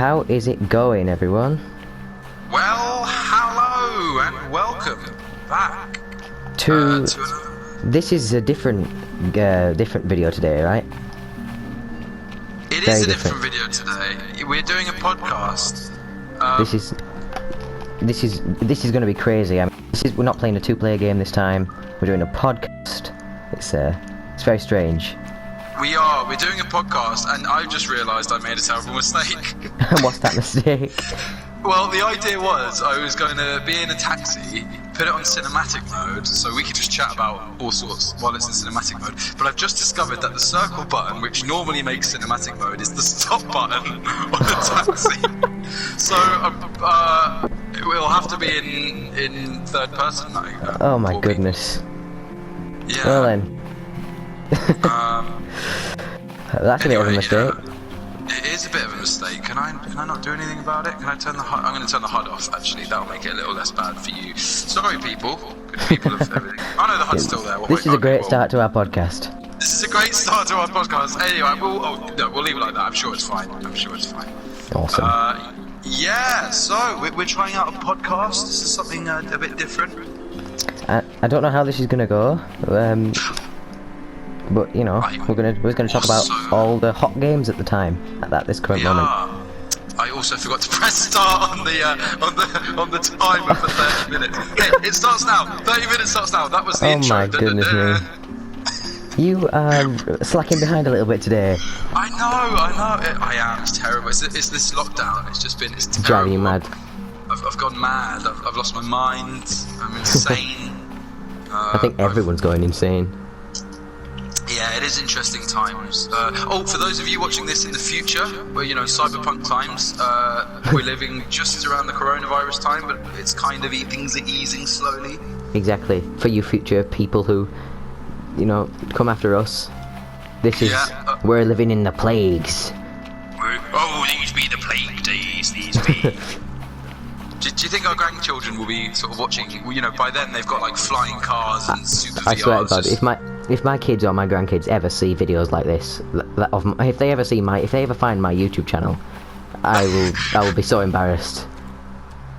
How is it going, everyone? Well, hello and welcome back To another... This is a different video today, right? It Very is a different video today. We're doing a podcast. This is going to be crazy. I mean, we're not playing a two-player game this time. We're doing a podcast. It's very strange. We're doing a podcast, and I've just realised I made a terrible mistake. What's that mistake? Well, the idea was I was going to be in a taxi, put it on cinematic mode, so we could just chat about all sorts while it's in cinematic mode. But I've just discovered that the circle button, which normally makes cinematic mode, is the stop button on the taxi. So it will have to be in third person. Oh my goodness. Yeah. Well then. That's anyway, a bit of a mistake. It is a bit of a mistake. Can I not do anything about it? Can I turn the HUD? I'm going to turn the HUD off, actually. That'll make it a little less bad for you. Sorry, people. Good people of everything. Oh no, the HUD's still there. This is a great start to our podcast. This is a great start to our podcast. Anyway, we'll leave it like that. I'm sure it's fine. Awesome. Yeah, so we're trying out a podcast. This is something a bit different. I don't know how this is going to go. But you know, we're gonna talk about all the hot games at the time at this current moment. I also forgot to press start on the timer for 30 minutes. Okay, it starts now. 30 minutes starts now. That was the intro. Oh my goodness me! You are slacking behind a little bit today. I know. I am. It's terrible. It's this lockdown. It's terrible. Driving you mad. I've gone mad. I've lost my mind. I'm insane. I think everyone's going insane. Yeah, it is interesting times. For those of you watching this in the future, where cyberpunk times, we're living just around the coronavirus time, but it's kind of things are easing slowly. Exactly. For you future people who, come after us, this is we're living in the plagues. These be the plague days. These be. Do you think our grandchildren will be sort of watching? By then they've got like flying cars and super VRs. I swear to God, if my kids or my grandkids ever see videos like this, if they ever find my YouTube channel, I will be so embarrassed.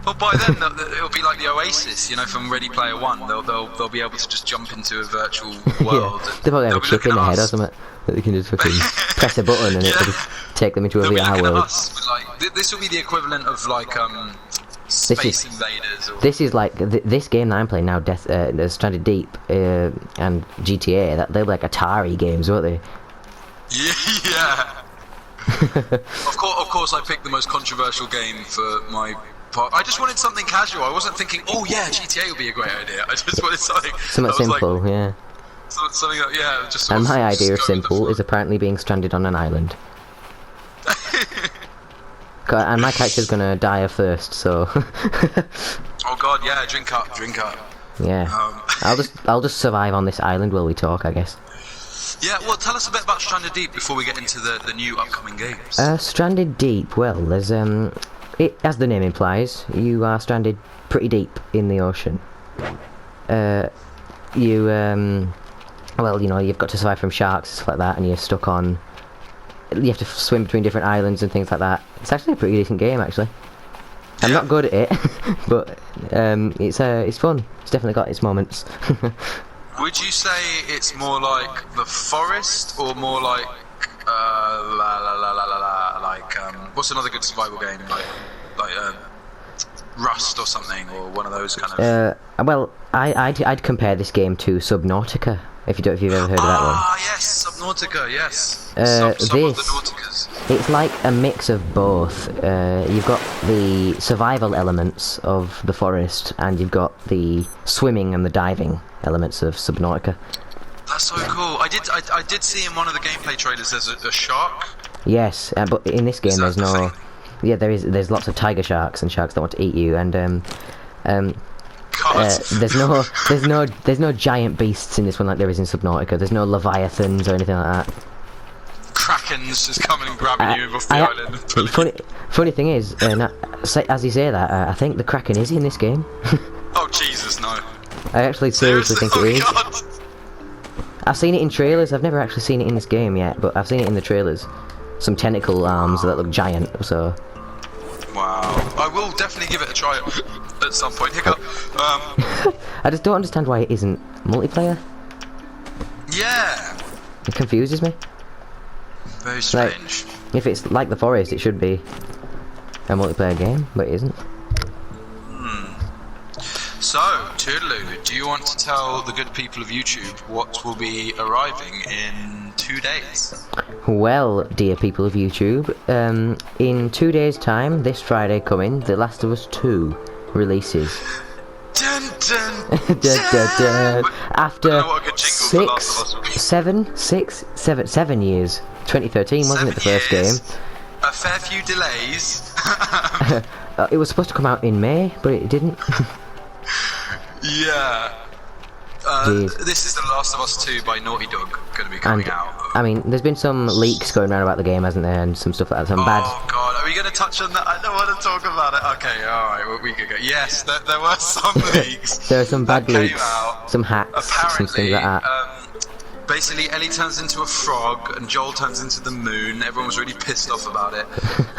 Well, by then it'll be like the Oasis, from Ready Player One. They'll be able to just jump into a virtual world. Yeah. They'll probably have a chip in their head or something that they can just fucking press a button and it'll just take them into a VR world. This will be the equivalent of like Space Invaders. This is like this game that I'm playing now, Stranded Deep and GTA. They're like Atari games, weren't they? Yeah. Of course, I picked the most controversial game for my part. I just wanted something casual. I wasn't thinking, oh yeah, GTA would be a great idea. I just wanted something simple, like, yeah. Something that, just. And my idea of simple is apparently being stranded on an island. And my character's gonna die of thirst, so. Oh God, yeah, drink up. Yeah. I'll just survive on this island while we talk, I guess. Yeah, well, tell us a bit about Stranded Deep before we get into the new upcoming games. Stranded Deep. Well, there's it, as the name implies, you are stranded pretty deep in the ocean. You've got to survive from sharks, stuff like that, and you're stuck on. You have to swim between different islands and things like that. It's actually a pretty decent game, actually. I'm not good at it, but it's fun. It's definitely got its moments. Would you say it's more like The Forest, or more like what's another good survival game, like Rust or something, or one of those kind of? Well, I'd compare this game to Subnautica. If you've ever heard of that one. Ah, yes, Subnautica, yes. Some of the Nauticas. It's like a mix of both. You've got the survival elements of The Forest, and you've got the swimming and the diving elements of Subnautica. That's so cool. I did see in one of the gameplay trailers there's a shark. Yes, but in this game there's no. Thing? Yeah, there's lots of tiger sharks and sharks that want to eat you, and there's no giant beasts in this one like there is in Subnautica. There's no leviathans or anything like that. Krakens just coming and grabbing you off the island. Funny thing is, as you say that, I think the Kraken is in this game. Oh Jesus, no! I actually seriously think it is. God. I've seen it in trailers. I've never actually seen it in this game yet, but I've seen it in the trailers. Some tentacle arms that look giant. So Wow. I will definitely give it a try at some point. Hiccup. I just don't understand why it isn't multiplayer. Yeah. It confuses me. Very strange. If it's like The Forest, it should be a multiplayer game, but it isn't. So, Toodaloo, do you want to tell the good people of YouTube what will be arriving in 2 days? Well, dear people of YouTube, in 2 days' time, this Friday coming, The Last of Us 2 releases. Dun, dun, Dun, dun, dun. After what a good jingle for Last of Us would be. 7 years. 2013, wasn't it, the first game? A fair few delays. It was supposed to come out in May, but it didn't. Yeah. This is The Last of Us 2 by Naughty Dog going to be coming out. I mean, there's been some leaks going around about the game, hasn't there, and some stuff like that, some bad... Oh god, are we going to touch on that? I don't want to talk about it. Okay, alright, well, we could go. Yes, there were some leaks. There are some bad leaks, some hacks, apparently, some things like that. Basically, Ellie turns into a frog and Joel turns into the moon. Everyone was really pissed off about it.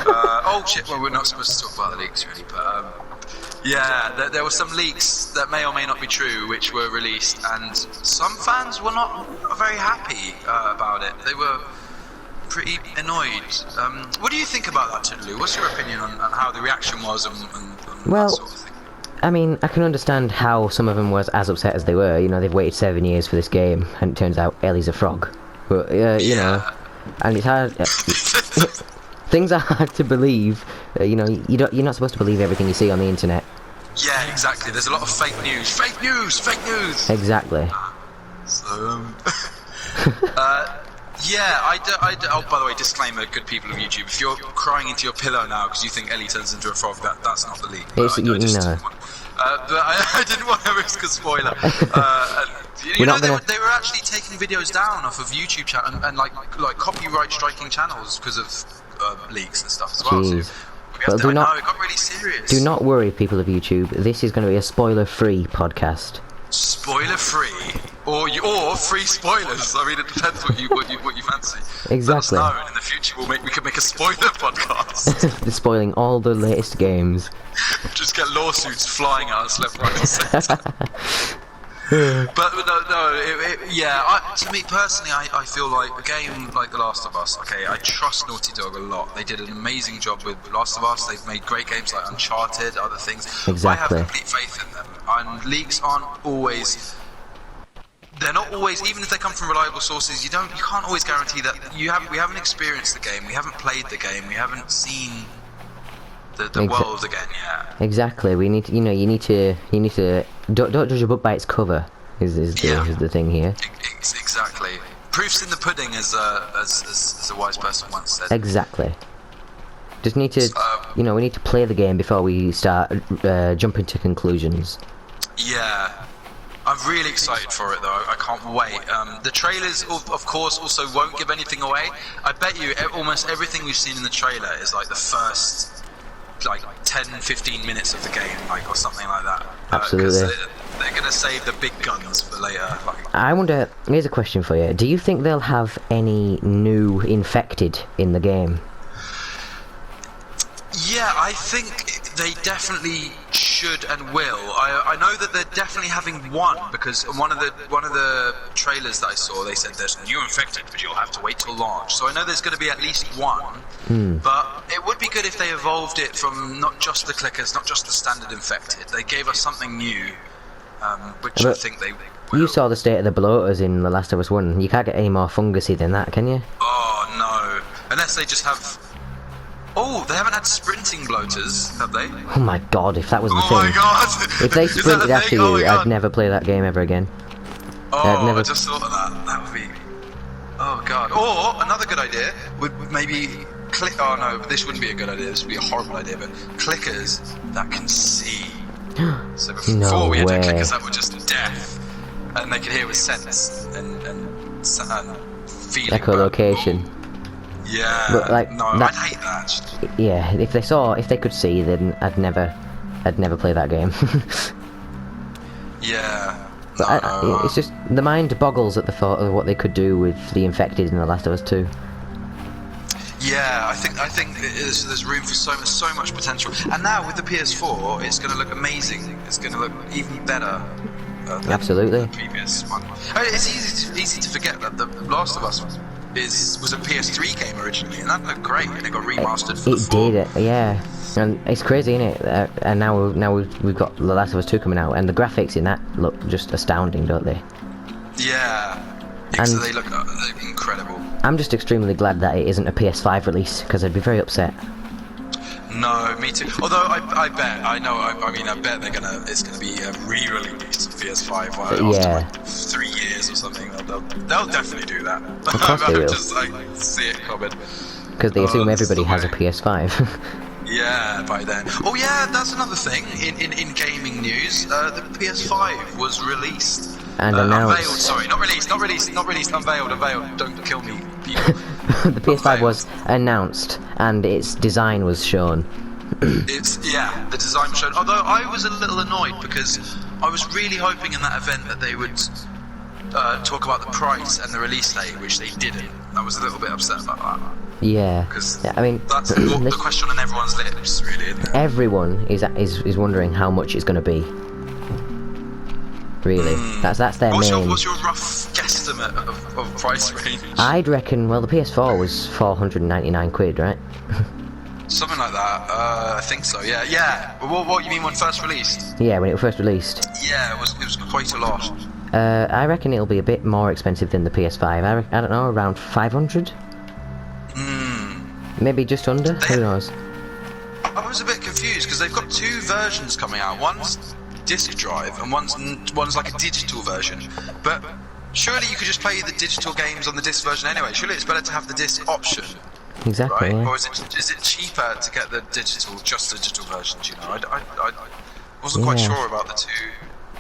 Oh shit, well, we're not supposed to talk about the leaks really, but... yeah, there were some leaks that may or may not be true, which were released, and some fans were not very happy about it. They were pretty annoyed. What do you think about that, Toodaloo? What's your opinion on how the reaction was and well, that sort of thing? I mean, I can understand how some of them was as upset as they were. You know, they've waited 7 years for this game, and it turns out Ellie's a frog. But, you know, and it's hard... things are hard to believe. You know, you're not supposed to believe everything you see on the internet. Yeah, exactly. There's a lot of fake news. Fake news! Fake news! Exactly. So, yeah, oh, by the way, disclaimer, good people of YouTube. If you're crying into your pillow now because you think Ellie turns into a frog, that's not the leak. It's, but I didn't want to risk a spoiler. They were actually taking videos down off of YouTube channel and like copyright striking channels because of leaks and stuff as well. Jeez. So it got really serious. Do not worry, people of YouTube. This is going to be a spoiler-free podcast. Spoiler-free, or free spoilers. I mean, it depends what you fancy. Exactly. Let us know in the future. We could make a spoiler podcast. They're spoiling all the latest games. Just get lawsuits flying at us left, right, and centre. But to me personally, I feel like a game like The Last of Us, okay, I trust Naughty Dog a lot. They did an amazing job with Last of Us. They've made great games like Uncharted, other things. Exactly. I have complete faith in them. And leaks aren't always... They're not always, even if they come from reliable sources, you can't always guarantee that we haven't experienced the game, we haven't played the game, we haven't seen the world again yet. Exactly. We need to, you need to don't judge a book by its cover. Is the thing here. Exactly. Proof's in the pudding, as a wise person once said. Exactly. Just need to, we need to play the game before we start jumping to conclusions. Yeah. I'm really excited for it though, I can't wait. The trailers of course also won't give anything away. I bet you almost everything we've seen in the trailer is like the first 10-15 minutes of the game, or something like that. Absolutely. They're going to save the big guns for later. I wonder, here's a question for you. Do you think they'll have any new infected in the game? Yeah, I think they definitely should and will. I know that they're definitely having one, because one of the trailers that I saw, they said there's new infected, but you'll have to wait till launch. So I know there's going to be at least one, but it would be good if they evolved it from not just the clickers, not just the standard infected. They gave us something new, which I think they will. You saw the state of the bloaters in The Last of Us 1. You can't get any more fungusy than that, can you? Oh no, unless they just have... Oh, they haven't had sprinting bloaters, have they? Oh my god, if that was the thing. Oh my god! If they sprinted after you, I'd never play that game ever again. Oh, I just thought of that. That would be... Oh god. Or, another good idea would maybe... Oh no, this wouldn't be a good idea, this would be a horrible idea, but clickers that can see. So before we had clickers that were just deaf, and they could hear with sense, and feeling. Echolocation. Yeah, but I'd hate that. Yeah, if they could see, then I'd never play that game. Yeah. But it's just, the mind boggles at the thought of what they could do with the infected in The Last of Us 2. Yeah, I think there's room for so much potential. And now with the PS4, it's going to look amazing. It's going to look even better. Than Absolutely. the previous one. It's easy to forget that The Last of Us was a PS3 game originally, and that looked great, and it got remastered for the 4. It did, yeah. And it's crazy, isn't it? And now we've got The Last of Us 2 coming out, and the graphics in that look just astounding, don't they? Yeah. And so they look incredible. I'm just extremely glad that it isn't a PS5 release, because I'd be very upset. No, me too. Although I bet it's gonna be re-released on PS5 after like 3 years or something. They'll definitely do that. Of course they will. Just see it coming. Because they assume everybody has a PS5. Yeah, by then. Oh yeah, that's another thing in gaming news. The PS5 was released. And announced. Unveiled, sorry, not released, unveiled, don't kill me, people. The PS5 was announced, and its design was shown. The design was shown. Although I was a little annoyed because I was really hoping in that event that they would talk about the price and the release date, which they didn't. I was a little bit upset about that. Yeah. Because I mean, that's the question on everyone's lips, really, isn't it? Everyone is wondering how much it's going to be. Really, that's their main. What's your rough guesstimate of price range? I'd reckon. Well, the PS4 was 499 quid, right? Something like that. I think so. Yeah. But what you mean when first released? Yeah, when it was first released. Yeah, it was quite a lot. I reckon it'll be a bit more expensive than the PS5. I don't know, around 500. Maybe just under. Who knows? I was a bit confused because they've got 2 versions coming out. One's disc drive and one's like a digital version. But surely you could just play the digital games on the disc version anyway. Surely it's better to have the disc option. Exactly. Right? Yeah. Or is it cheaper to get the digital versions? You know, I wasn't quite sure about the 2.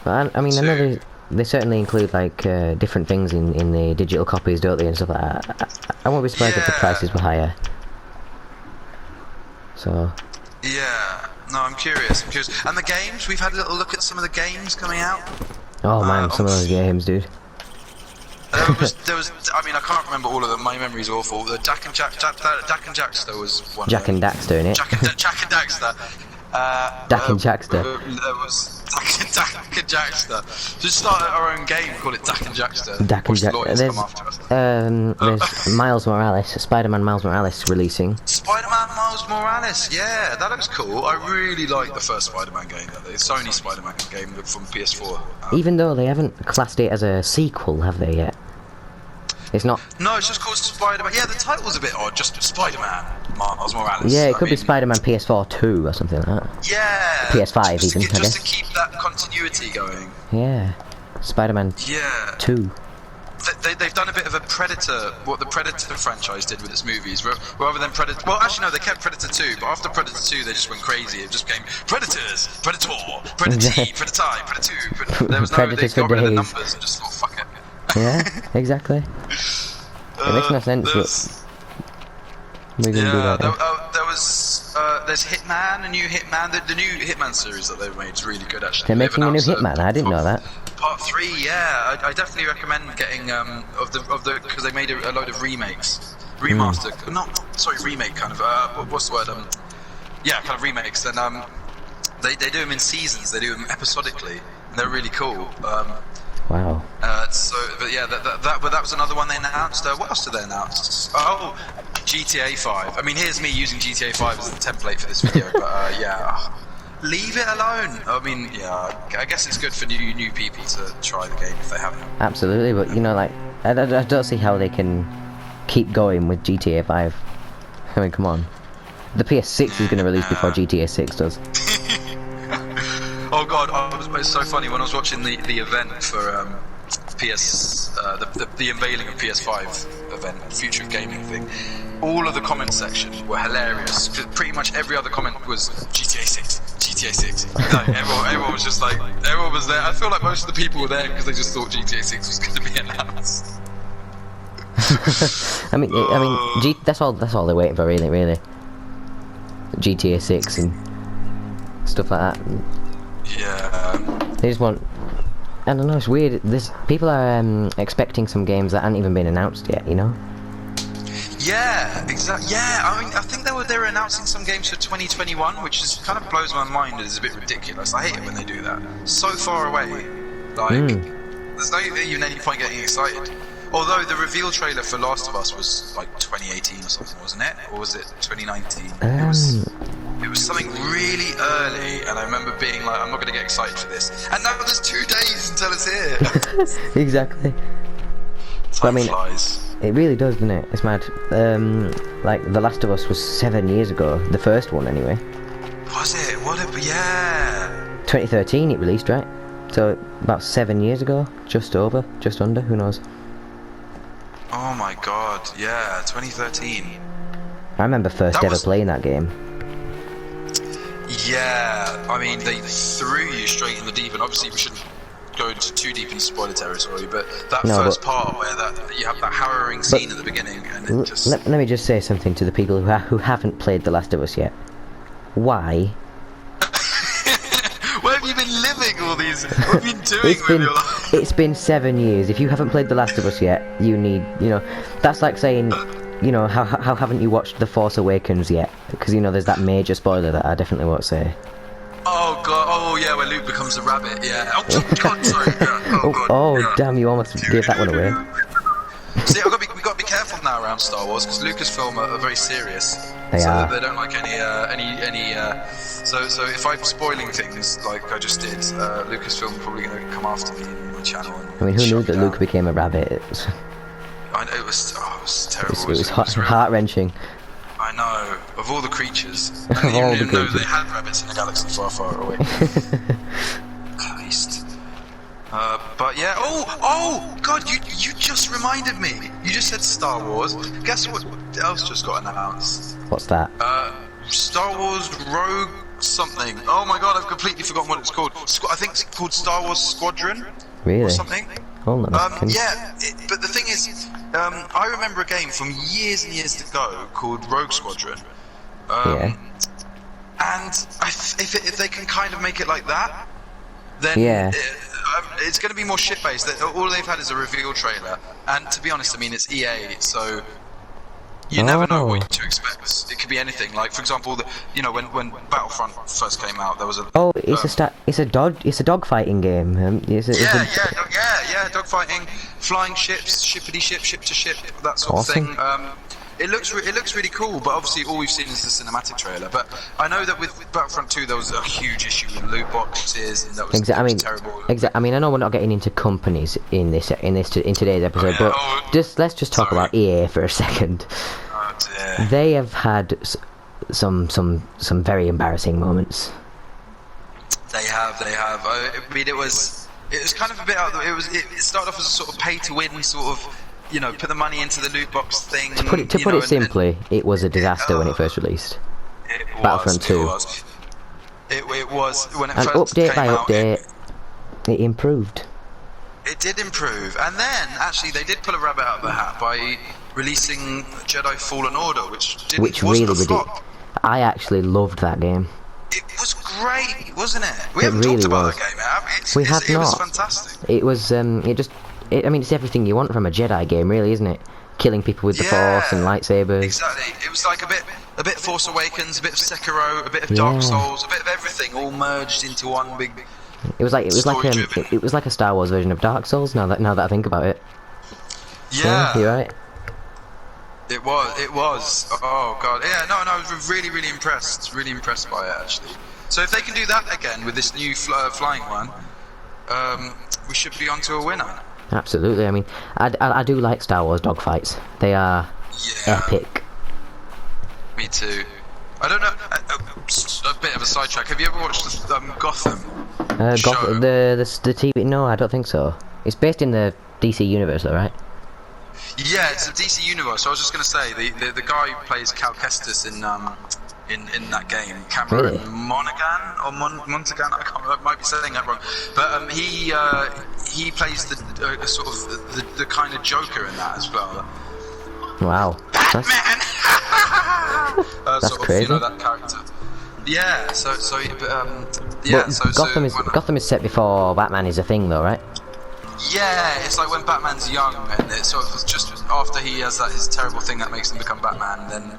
But I mean, I know they certainly include like different things in the digital copies, don't they, and stuff like that. I won't be surprised if the prices were higher. So. Yeah. No, I'm curious. And the games, we've had a little look at some of the games coming out. Oh man, some of those games, dude. There was. I mean, I can't remember all of them. My memory's awful. The Jack and Jackster was one. Jack and Daxter, innit? Jack and Daxter. Dak and Jackster. There was Dak and Jackster. Just start our own game, call it Dak and Jackster. Dak and Jackster. There's Miles Morales, Spider-Man Miles Morales releasing. Spider-Man Miles Morales, yeah, that looks cool. I really like the first Spider-Man game, the Sony Spider-Man game from PS4. Even though they haven't classed it as a sequel, have they yet? It's not. No, it's just called Spider-Man. Yeah, the title's a bit odd. Just Spider-Man Miles Morales. Yeah, it could be Spider-Man PS4 2 or something like that. Yeah. PS5 just even. Just to keep that continuity going. Yeah. Spider-Man. Yeah. 2. They've done a bit of a Predator, what the Predator franchise did with its movies, rather than Predator. Well, actually, no, they kept Predator 2, but after Predator 2, they just went crazy. It just became Predators, Predator, Predator, Predator. There was no. They got rid of the numbers and just thought, fuck it. Yeah, exactly. It makes no sense, but we're gonna do that. There was there's Hitman, a new Hitman. The new Hitman series that they've made is really good, actually. They're making a new Hitman. I didn't know that. Part 3, yeah. I definitely recommend getting of the because they made a load of remakes, remastered. Remake kind of. What's the word? Yeah, kind of remakes. And they do them in seasons. They do them episodically, and they're really cool. Wow. But yeah, that was another one they announced. What else did they announce? Oh, GTA 5. I mean, here's me using GTA 5 as the template for this video, but yeah, leave it alone. I mean, yeah, I guess it's good for new people to try the game if they haven't. Absolutely, but you know, like, I don't see how they can keep going with GTA 5. I mean, come on. The PS6 is going to release before GTA 6 does. Oh god, it's so funny when I was watching the event for the unveiling of PS5 event, Future of Gaming thing. All of the comment section were hilarious. Pretty much every other comment was GTA 6, GTA 6. No, everyone was just like, everyone was there. I feel like most of the people were there because they just thought GTA 6 was going to be announced. I mean, that's all they're waiting for, really. GTA 6 and stuff like that. Yeah. They just want. I don't know. It's weird. People are expecting some games that haven't even been announced yet. You know. Yeah, exactly. Yeah, I mean, I think they were announcing some games for 2021, which is kind of blows my mind. It's a bit ridiculous. I hate it when they do that. So far away, like there's no even any point getting excited. Although the reveal trailer for Last of Us was like 2018 or something, wasn't it? Or was it 2019? It was something really early, and I remember being like, I'm not going to get excited for this. And now there's 2 days until it's here. Exactly. Time I mean, flies. it really does, doesn't it? It's mad. Like The Last of Us was 7 years ago. The first one, anyway. Was it? Yeah. 2013 it released, right? So about 7 years ago, just under, who knows? Oh my god, yeah, 2013. I remember first ever playing that game. Yeah, I mean, they threw you straight in the deep end. Obviously, we shouldn't go into too deep into spoiler territory, but that first part where you have that harrowing scene at the beginning, and it just... Let me just say something to the people who haven't played The Last of Us yet. Why? Where have you been living all these... What have you been doing with your life? It's been 7 years. If you haven't played The Last of Us yet, you need... that's like saying... how haven't you watched The Force Awakens yet? Because, there's that major spoiler that I definitely won't say. Oh god, oh yeah, where Luke becomes a rabbit, yeah. Oh god, sorry. Yeah. Yeah. Damn, you almost gave that one away. See, we've got to be careful now around Star Wars, because Lucasfilm are very serious. They are. They don't like any so if I'm spoiling things like I just did, Lucasfilm are probably going to come after me on my channel. I mean, who knew that Luke became a rabbit? I know, it was terrible. It was heart-wrenching. I know, of all the creatures. Of all the creatures. Know they had rabbits in a galaxy far, far away. Christ. But yeah, oh god, you just reminded me. You just said Star Wars. Guess what else just got announced? What's that? Star Wars Rogue something. Oh my god, I've completely forgotten what it's called. I think it's called Star Wars Squadron. Really? Or something. Hold on. Yeah, but the thing is, I remember a game from years and years ago called Rogue Squadron. Yeah. And if they can kind of make it like that, then it's going to be more shit-based. All they've had is a reveal trailer, and to be honest, I mean, it's EA, so you never know what to expect. It could be anything. Like, for example, when Battlefront first came out, there was a it's a dog fighting game. Dogfighting, flying ships, shippity ship, ship to ship, that sort of thing. It looks really cool, but obviously all we've seen is the cinematic trailer. But I know that with Battlefront 2 there was a huge issue with loot boxes, and that was, terrible. I mean, I know we're not getting into companies in today's episode, but let's just talk about EA for a second. Oh dear. They have had some very embarrassing moments. They have. I mean, it was kind of a bit out. It started off as a sort of pay to win sort of. Put the money into the loot box thing. To put it simply, it was a disaster when it first released. Battlefront 2. It was when it and first update came by out. Update, it improved. It did improve, and then actually they did pull a rabbit out of the hat by releasing Jedi Fallen Order, which wasn't a flop. I actually loved that game. It was great, wasn't it? We haven't talked about that game, have we? It was fantastic. It was I mean, it's everything you want from a Jedi game, really, isn't it? Killing people with the Force and lightsabers. Exactly. It was like a bit Force Awakens, a bit of Sekiro, a bit of Dark Souls, a bit of everything, all merged into one big. It was like a Star Wars version of Dark Souls. Now that I think about it. Yeah, you're right. It was. Oh god. Yeah. No. I was really impressed. Really impressed by it, actually. So if they can do that again with this new flying one, we should be onto a winner. Absolutely. I mean, I do like Star Wars dogfights. They are epic. Me too. I don't know. A bit of a sidetrack. Have you ever watched Gotham? Gotham, the TV? No, I don't think so. It's based in the DC universe, though, right? Yeah, it's a DC universe. So I was just going to say the guy who plays Cal Kestis in that game, Cameron Monaghan or Monaghan. I might be saying that wrong, but he plays the sort of the kind of Joker in that as well. Wow, Batman. That's sort of, crazy. That character. Yeah. Gotham is set before Batman is a thing, though, right? Yeah, it's like when Batman's young, and it sort of just after he has his terrible thing that makes him become Batman, then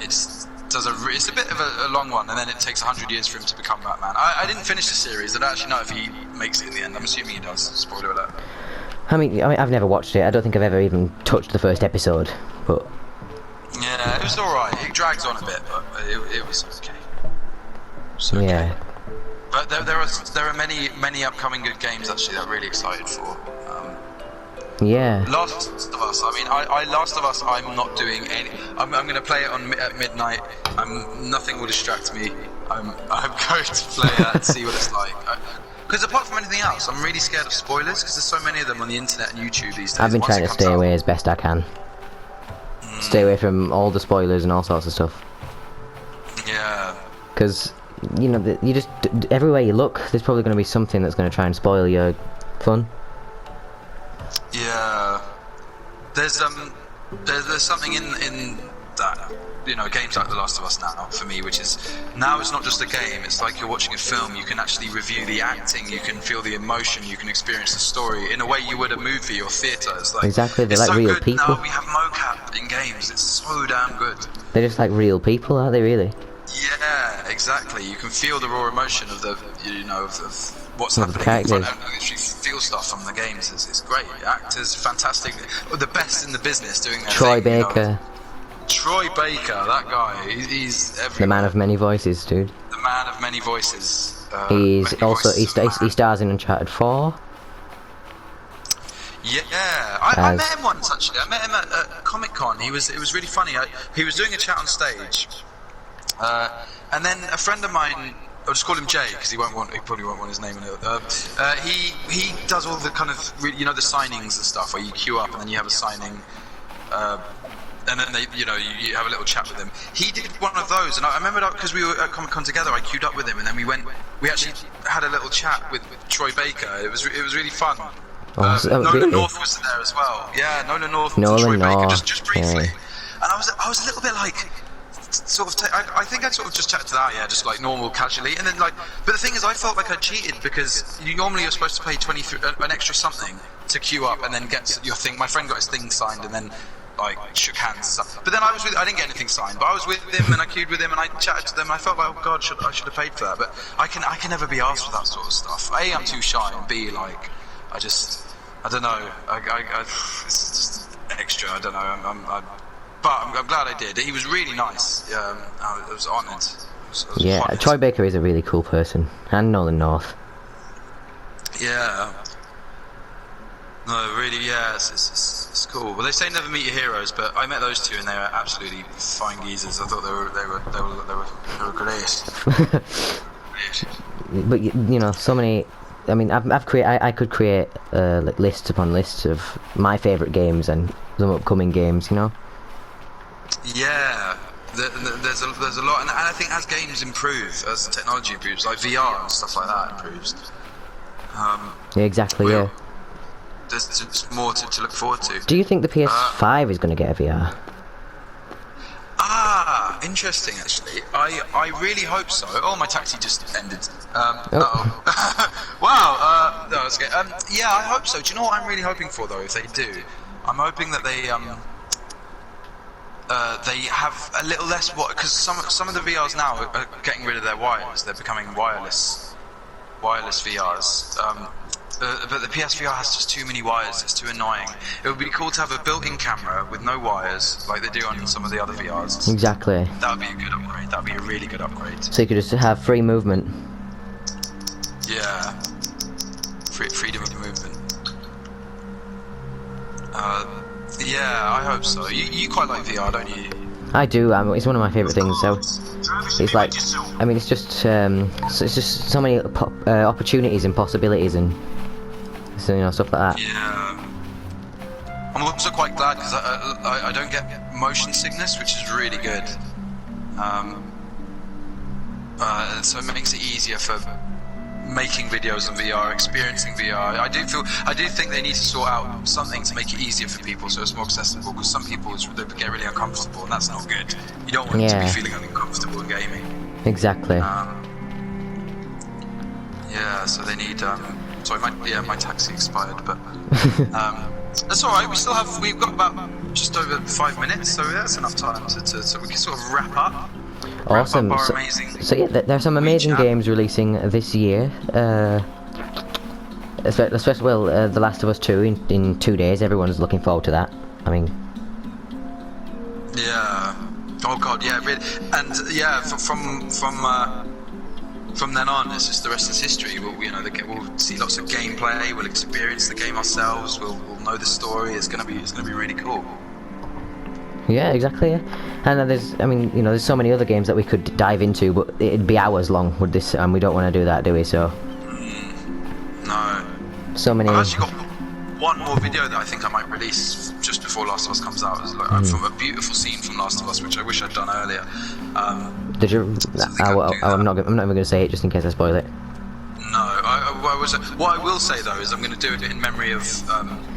it's a bit of a long one, and then it takes 100 years for him to become Batman. I didn't finish the series. I don't actually know if he makes it in the end. I'm assuming he does. Spoiler alert. I mean, I've never watched it. I don't think I've ever even touched the first episode, but... Yeah, it was alright. It drags on a bit, but it was okay. So, okay. Yeah. But there are many upcoming good games actually that I'm really excited for. Yeah. Last of Us. I mean, Last of Us. I'm not doing any. I'm going to play it at midnight. Nothing will distract me. I'm going to play it and see what it's like. Because apart from anything else, I'm really scared of spoilers because there's so many of them on the internet and YouTube these days. I've been trying to stay away as best I can. Stay away from all the spoilers and all sorts of stuff. Yeah. Because, you know, you just everywhere you look, there's probably going to be something that's going to try and spoil your fun. Yeah. There's something in that, you know, games like The Last of Us now for me, which is now it's not just a game. It's like you're watching a film. You can actually review the acting. You can feel the emotion. You can experience the story in a way you would a movie or theatre. It's like exactly, they're it's like so real good people. now we have mocap in games. It's so damn good. They're just like real people, aren't they? Really? Yeah, exactly. You can feel the raw emotion of the, you know, of what's Well, the happening. characters. And literally feel stuff from the games. It's great. Actors, fantastic. The best in the business doing their Troy thing, you know. Baker, Troy Baker, that guy, he's everywhere. the man of many voices, dude. The man of many voices. He's many also voices he stars in Uncharted 4. Yeah, I met him once actually. I met him at Comic-Con. It was really funny. He was doing a chat on stage, and then a friend of mine, I'll just call him Jay because he probably won't want his name in it. He does all the kind of, you know, the signings and stuff where you queue up and then you have a signing, and then you have a little chat with him. He did one of those, and I remember because we were at Comic-Con together. I queued up with him, and then we actually had a little chat with Troy Baker. It was really fun. Nolan really? North was there as well. Yeah, Nolan North and Nolan Troy Baker, North, just briefly. yeah. And I was a little bit like, sort of. I think I sort of just chatted to that, yeah, just like normal, casually, and then like. But the thing is, I felt like I cheated because you're supposed to pay an extra something to queue up and then get your thing. My friend got his thing signed and then like shook hands and stuff. But then I didn't get anything signed, but I was with him and I queued with him and I chatted to them. And I felt like, oh god, I should have paid for that. But I can never be asked for that sort of stuff. A, I'm too shy, and B, like I don't know. It's just extra. I don't know. But I'm glad I did. He was really nice. I was honoured. Yeah, honoured. Troy Baker is a really cool person, and Nolan North. Yeah. No, really, yeah, it's cool. Well, they say never meet your heroes, but I met those two, and they were absolutely fine geezers. I thought they were great. But you know, so many. I mean, I could create like lists upon lists of my favourite games and some upcoming games. You know. Yeah, there's a lot, and I think as games improve, as technology improves, like VR and stuff like that improves. Yeah, exactly. Yeah. There's just more to look forward to. Do you think the PS5 is going to get a VR? Interesting actually. I really hope so. Oh, my taxi just ended. Oh. Wow. No, it's okay. Yeah, I hope so. Do you know what I'm really hoping for though? If they do, I'm hoping that they have a little less because some of the VRs now are getting rid of their wires. They're becoming wireless VRs. But the PSVR has just too many wires. It's too annoying. It would be cool to have a built-in camera with no wires, like they do on some of the other VRs. Exactly. That would be a good upgrade. That would be a really good upgrade. So you could just have free movement. Yeah. Freedom of movement. Yeah, I hope so. You quite like VR, don't you? I do. It's one of my favourite things. So it's like, I mean, it's just so many opportunities and possibilities and so, you know, stuff like that. Yeah. I'm also quite glad because I don't get motion sickness, which is really good. So it makes it easier for making videos on VR, experiencing VR. I do think they need to sort out something to make it easier for people, so it's more accessible. Because some people they get really uncomfortable, and that's not good. You don't want to be feeling uncomfortable in gaming. Exactly. Yeah, so they need. Sorry, my taxi expired, but That's all right. We've got about just over 5 minutes, so that's enough time so we can sort of wrap up. Awesome. Wrap up our amazing. So yeah, there's some amazing games releasing this year. Especially, The Last of Us 2 in 2 days. Everyone's looking forward to that. I mean. Yeah. Oh God, yeah, really. And yeah, from then on, it's just the rest is history. We'll see lots of gameplay. We'll experience the game ourselves. We'll know the story. It's gonna be really cool. Yeah, exactly. Yeah. And there's so many other games that we could dive into, but it'd be hours long with this, and we don't want to do that, do we? So. No. So many. I've actually got one more video that I think I might release just before Last of Us comes out. It's like from a beautiful scene from Last of Us, which I wish I'd done earlier. Did you? I'm not even going to say it just in case I spoil it. No, what I will say though is I'm going to do it in memory of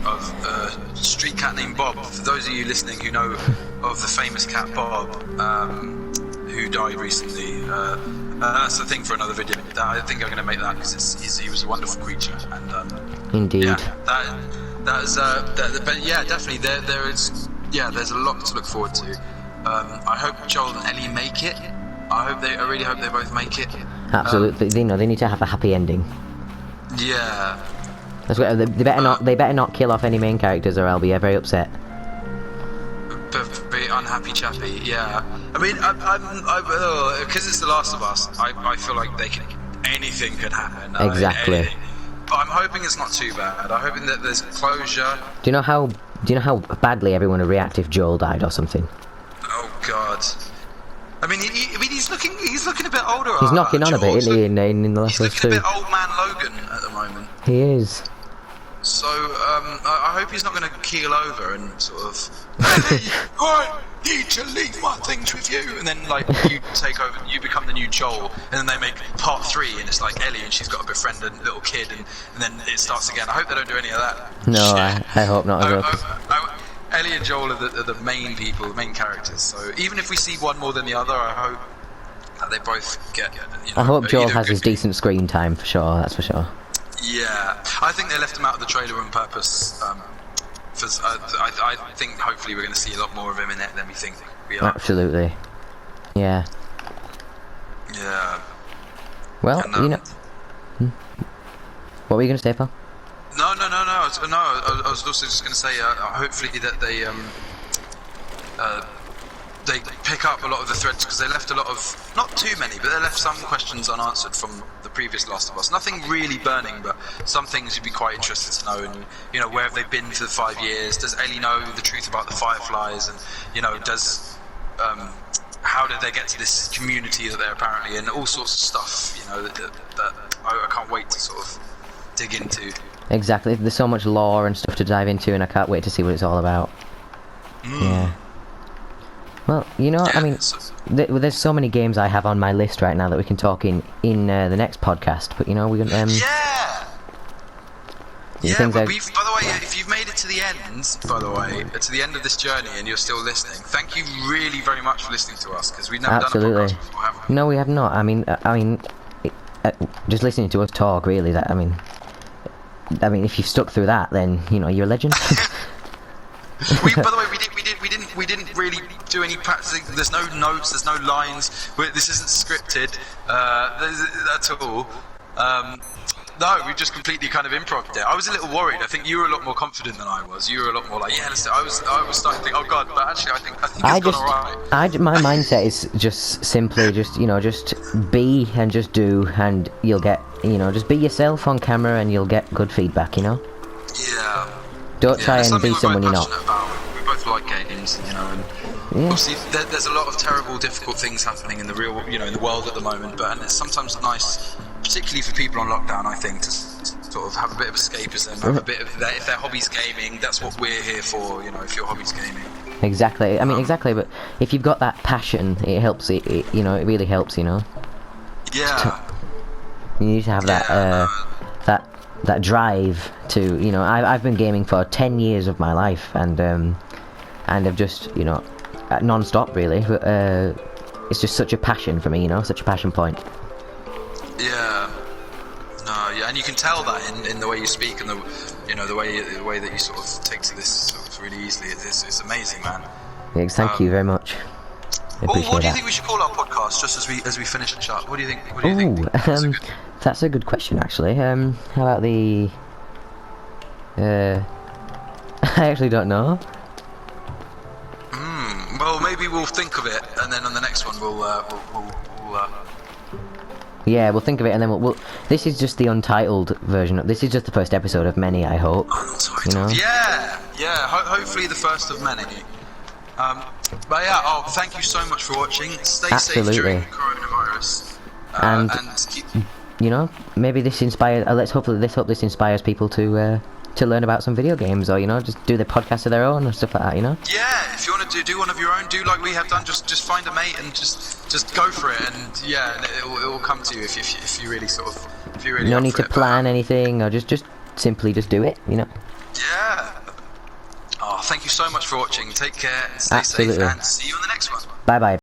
a street cat named Bob. For those of you listening who know of the famous cat Bob, who died recently, that's the thing for another video. I think I'm going to make that because he was a wonderful creature. And indeed. Yeah, but yeah, definitely there's a lot to look forward to. I hope Joel and Ellie make it. I really hope they both make it. Absolutely, they need to have a happy ending. Yeah. That's what, they better not kill off any main characters, or I'll be very upset. Very unhappy chappy. Yeah. I mean, because it's The Last of Us. I feel like anything could happen. Exactly. Anything. But I'm hoping it's not too bad. I'm hoping that there's closure. Do you know how badly everyone would react if Joel died or something? Oh God. I mean, he's looking a bit older. He's knocking on a bit, isn't he? In The Last of Us 2. He's looking a bit old man Logan at the moment. He is. So I hope he's not going to keel over and sort of, hey, I need to leave my things with you, and then like you take over, you become the new Joel, and then they make part 3, and it's like Ellie, and she's got to befriend a little kid, and then it starts again. I hope they don't do any of that. No, I hope not. As well. Ellie and Joel are the main people, the main characters. So even if we see one more than the other, I hope that they both get. I hope Joel has his decent screen time for sure. That's for sure. Yeah, I think they left him out of the trailer on purpose. I think hopefully we're going to see a lot more of him in it than we think we are. Absolutely. Yeah. Yeah. Well, What were you going to say, pal? No. I was also just going to say, hopefully that they pick up a lot of the threads, because they left a lot of, not too many, but they left some questions unanswered from the previous Last of Us. Nothing really burning, but some things you'd be quite interested to know. And where have they been for the 5 years? Does Ellie know the truth about the Fireflies? And does how did they get to this community that they're apparently in? All sorts of stuff. That I can't wait to sort of dig into. Exactly. There's so much lore and stuff to dive into, and I can't wait to see what it's all about. Yeah. Well, I mean, there's so many games I have on my list right now that we can talk in the next podcast. But we're gonna. Yeah, but by the way, if you've made it to the end, to the end of this journey, and you're still listening, thank you really very much for listening to us, because we've never done a podcast before, have we? No, we have not. I mean, just listening to us talk, really. That I mean, if you've stuck through that, then you're a legend. By the way, we didn't really do any practicing. There's no notes. There's no lines. This isn't scripted at all. No, we just completely kind of improvised it. I was a little worried. I think you were a lot more confident than I was. You were a lot more like, yeah, let's do it. I was starting to think, oh God, but actually, I think it's gone alright. My mindset is just simply just be and just do, and you'll get, just be yourself on camera, and you'll get good feedback. Yeah. Don't try and be someone you're not. We both like games, and obviously there's a lot of terrible, difficult things happening in the real, in the world at the moment. And it's sometimes nice, particularly for people on lockdown, I think, to sort of have a bit of escapism, have a bit of that. If their hobby's gaming, that's what we're here for. If your hobby's gaming. Exactly. I mean, exactly. But if you've got that passion, it helps. It really helps. Yeah. You need to have that drive to, I've been gaming for 10 years of my life, and I've just, non-stop really, but it's just such a passion for me, such a passion point. Yeah. No, yeah, and you can tell that in the way you speak and the way that you sort of take to this sort of really easily. It's amazing, man. Yeah, thank you very much. I appreciate what do you that. think we should call our podcast? Just as we finish the chat, what do you think? What do you think? That's a good question, actually. How about the? I actually don't know. Well, maybe we'll think of it, and then on the next one we'll Yeah, we'll think of it, and then we'll. This is just the untitled version. This is just the first episode of many, I hope. Untitled. You know? Yeah. Hopefully the first of many. But yeah, thank you so much for watching. Stay safe during the coronavirus. And keep... you know, maybe this inspires. Let's hope this inspires people to learn about some video games, or just do the podcast of their own or stuff like that. Yeah, if you want to do one of your own, do like we have done. Just find a mate and just go for it, and it will come to you if you really No need to plan anything, or just simply do it. Yeah. Thank you so much for watching. Take care and stay safe, and see you on the next one. Bye bye.